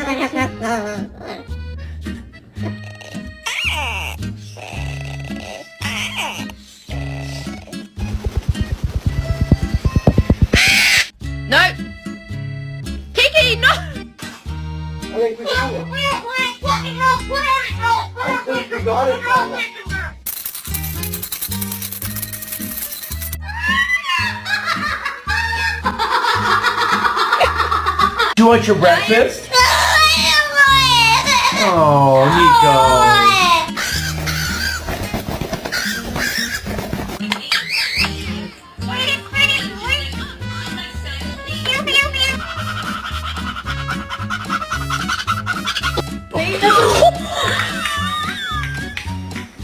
No! Kiki, no! I think we got it. I think we got it, Mama. Do you want your breakfast? Oh, Nico.